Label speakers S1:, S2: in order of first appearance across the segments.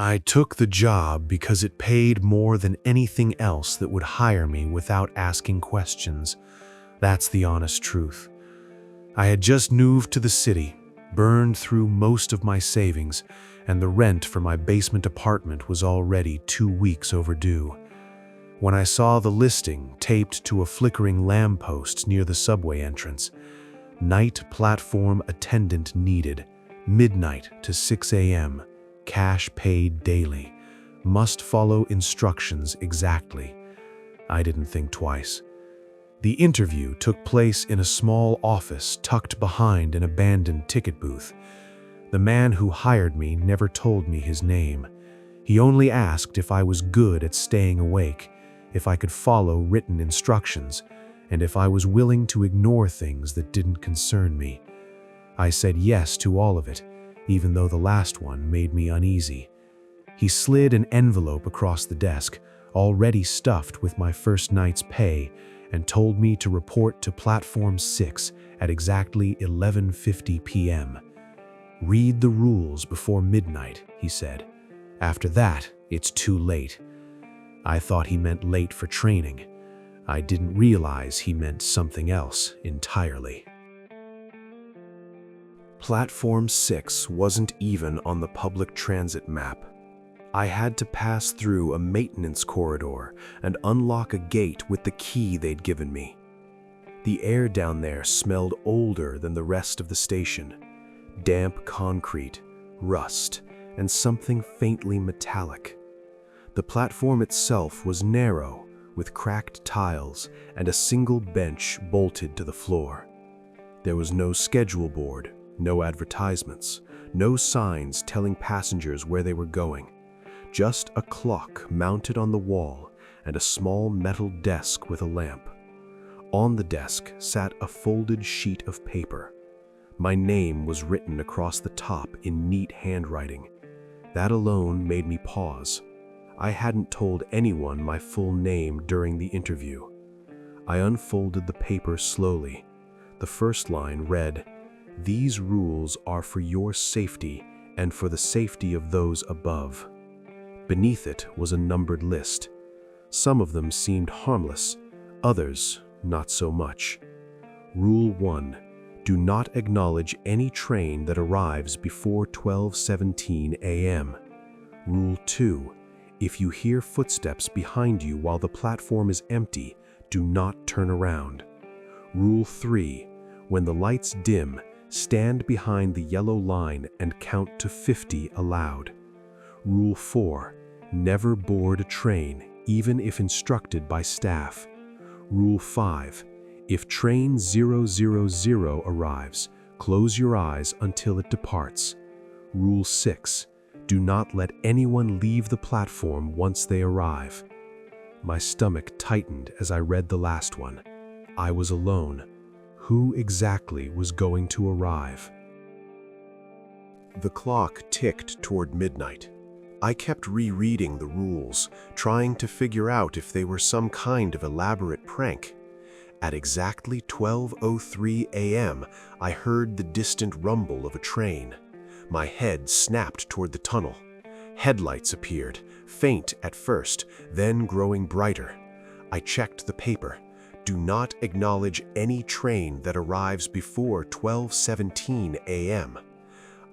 S1: I took the job because it paid more than anything else that would hire me without asking questions. That's the honest truth. I had just moved to the city, burned through most of my savings, and the rent for my basement apartment was already 2 weeks overdue. When I saw the listing taped to a flickering lamppost near the subway entrance, night platform attendant needed, midnight to 6 a.m., cash paid daily, must follow instructions exactly. I didn't think twice. The interview took place in a small office tucked behind an abandoned ticket booth. The man who hired me never told me his name. He only asked if I was good at staying awake, if I could follow written instructions, and if I was willing to ignore things that didn't concern me. I said yes to all of it, even though the last one made me uneasy. He slid an envelope across the desk, already stuffed with my first night's pay, and told me to report to Platform 6 at exactly 11:50 p.m. "Read the rules before midnight," he said. "After that, it's too late." I thought he meant late for training. I didn't realize he meant something else entirely. Platform 6 wasn't even on the public transit map. I had to pass through a maintenance corridor and unlock a gate with the key they'd given me. The air down there smelled older than the rest of the station. Damp concrete, rust, and something faintly metallic. The platform itself was narrow, with cracked tiles and a single bench bolted to the floor. There was no schedule board, no advertisements, no signs telling passengers where they were going. Just a clock mounted on the wall and a small metal desk with a lamp. On the desk sat a folded sheet of paper. My name was written across the top in neat handwriting. That alone made me pause. I hadn't told anyone my full name during the interview. I unfolded the paper slowly. The first line read, "These rules are for your safety and for the safety of those above." Beneath it was a numbered list. Some of them seemed harmless, others not so much. Rule 1. Do not acknowledge any train that arrives before 12:17 a.m. Rule 2. If you hear footsteps behind you while the platform is empty, do not turn around. Rule 3. When the lights dim, stand behind the yellow line and count to 50 aloud. Rule 4. Never board a train, even if instructed by staff. Rule 5. If train 000 arrives, close your eyes until it departs. Rule 6. Do not let anyone leave the platform once they arrive. My stomach tightened as I read the last one. I was alone. Who exactly was going to arrive? The clock ticked toward midnight. I kept rereading the rules, trying to figure out if they were some kind of elaborate prank. At exactly 12:03 a.m., I heard the distant rumble of a train. My head snapped toward the tunnel. Headlights appeared, faint at first, then growing brighter. I checked the paper. Do not acknowledge any train that arrives before 12:17 a.m.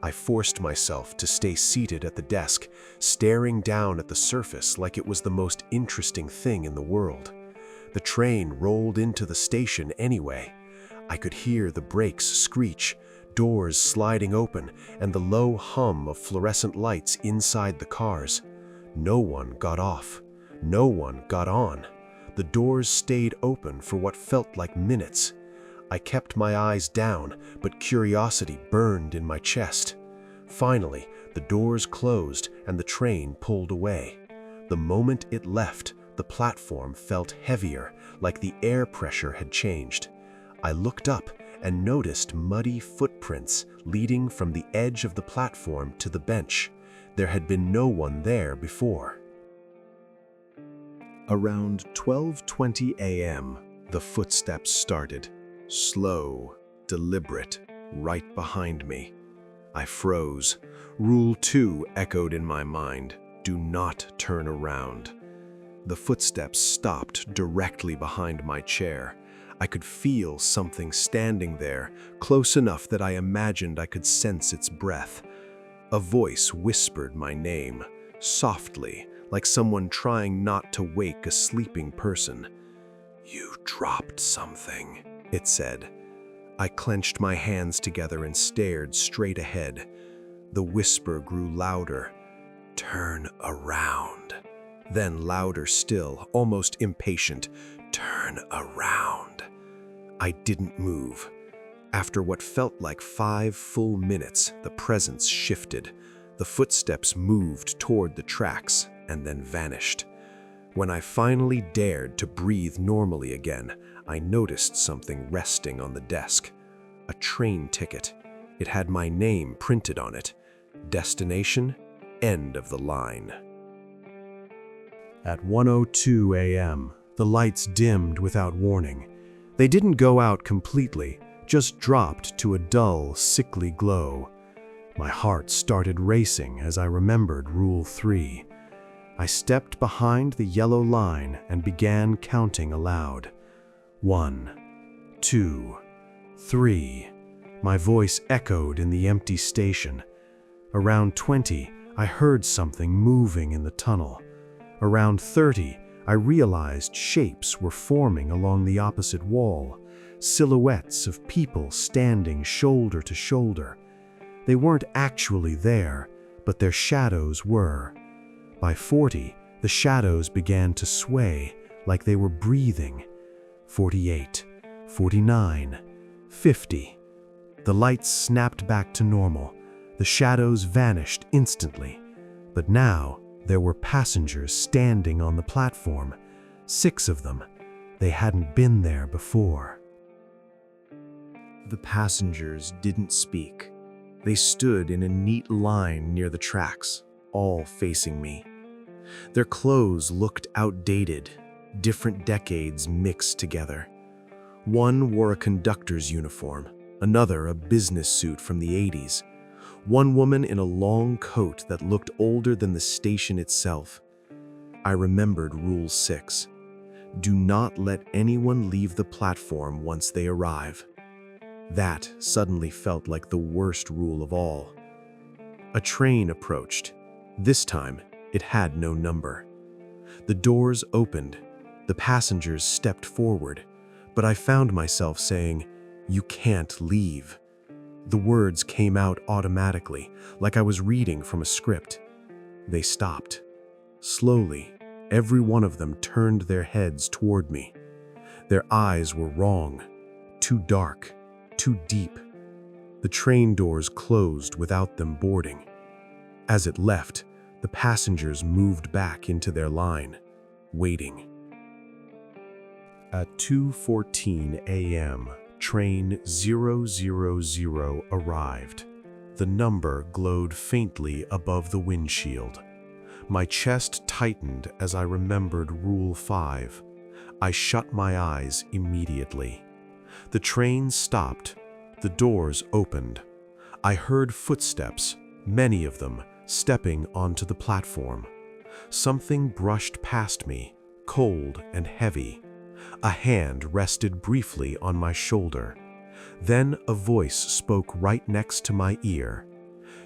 S1: I forced myself to stay seated at the desk, staring down at the surface like it was the most interesting thing in the world. The train rolled into the station anyway. I could hear the brakes screech, doors sliding open, and the low hum of fluorescent lights inside the cars. No one got off. No one got on. The doors stayed open for what felt like minutes. I kept my eyes down, but curiosity burned in my chest. Finally, the doors closed and the train pulled away. The moment it left, the platform felt heavier, like the air pressure had changed. I looked up and noticed muddy footprints leading from the edge of the platform to the bench. There had been no one there before. Around 12:20 a.m., the footsteps started. Slow, deliberate, right behind me. I froze. Rule 2 echoed in my mind. Do not turn around. The footsteps stopped directly behind my chair. I could feel something standing there, close enough that I imagined I could sense its breath. A voice whispered my name, softly, like someone trying not to wake a sleeping person. "You dropped something," it said. I clenched my hands together and stared straight ahead. The whisper grew louder. "Turn around." Then louder still, almost impatient. "Turn around." I didn't move. After what felt like 5 full minutes, the presence shifted. The footsteps moved toward the tracks and then vanished. When I finally dared to breathe normally again, I noticed something resting on the desk. A train ticket. It had my name printed on it. Destination, end of the line. At 1:02 a.m., the lights dimmed without warning. They didn't go out completely, just dropped to a dull, sickly glow. My heart started racing as I remembered Rule 3. I stepped behind the yellow line and began counting aloud. 1, 2, 3. My voice echoed in the empty station. Around 20, I heard something moving in the tunnel. Around 30, I realized shapes were forming along the opposite wall, silhouettes of people standing shoulder to shoulder. They weren't actually there, but their shadows were. By 40, the shadows began to sway like they were breathing. 48, 49, 50. The lights snapped back to normal. The shadows vanished instantly. But now, there were passengers standing on the platform. 6 of them. They hadn't been there before. The passengers didn't speak. They stood in a neat line near the tracks, all facing me. Their clothes looked outdated, different decades mixed together. One wore a conductor's uniform, another a business suit from the 80s. One woman in a long coat that looked older than the station itself. I remembered Rule 6. Do not let anyone leave the platform once they arrive. That suddenly felt like the worst rule of all. A train approached. This time, it had no number. The doors opened. The passengers stepped forward, but I found myself saying, "You can't leave." The words came out automatically, like I was reading from a script. They stopped. Slowly, every one of them turned their heads toward me. Their eyes were wrong, too dark, too deep. The train doors closed without them boarding. As it left, the passengers moved back into their line, waiting. At 2:14 a.m., train 000 arrived. The number glowed faintly above the windshield. My chest tightened as I remembered Rule 5. I shut my eyes immediately. The train stopped. The doors opened. I heard footsteps, many of them, stepping onto the platform. Something brushed past me, cold and heavy. A hand rested briefly on my shoulder. Then a voice spoke right next to my ear.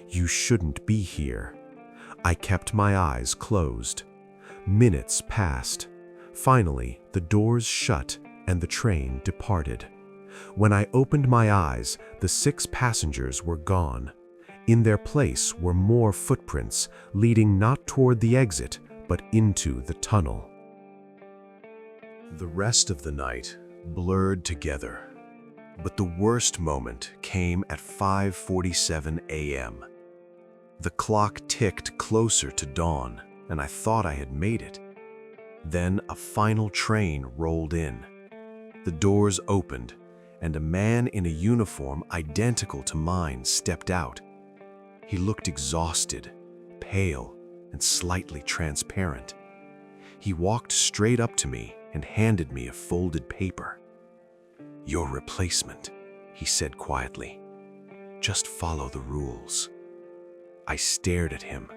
S1: "You shouldn't be here." I kept my eyes closed. Minutes passed. Finally, the doors shut and the train departed. When I opened my eyes, the 6 passengers were gone. In their place were more footprints, leading not toward the exit, but into the tunnel. The rest of the night blurred together, but the worst moment came at 5:47 a.m. The clock ticked closer to dawn, and I thought I had made it. Then a final train rolled in. The doors opened, and a man in a uniform identical to mine stepped out. He looked exhausted, pale, and slightly transparent. He walked straight up to me and handed me a folded paper. "Your replacement," he said quietly. Just follow the rules." I stared at him.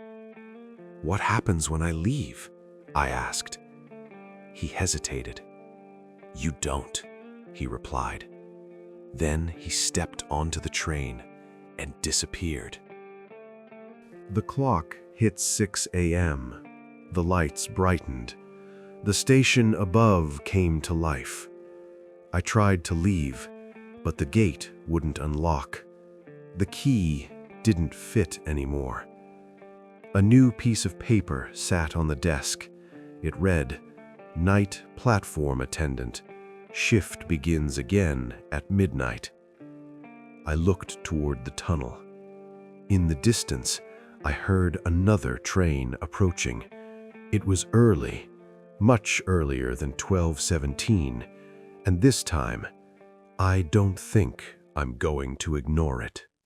S1: "What happens when I leave?" I asked. He hesitated. "You don't," he replied. Then he stepped onto the train and disappeared. The clock hit 6 a.m. The lights brightened. The station above came to life. I tried to leave, but the gate wouldn't unlock. The key didn't fit anymore. A new piece of paper sat on the desk. It read, "Night platform attendant. Shift begins again at midnight." I looked toward the tunnel. In the distance, I heard another train approaching. It was early, much earlier than 12:17, and this time, I don't think I'm going to ignore it.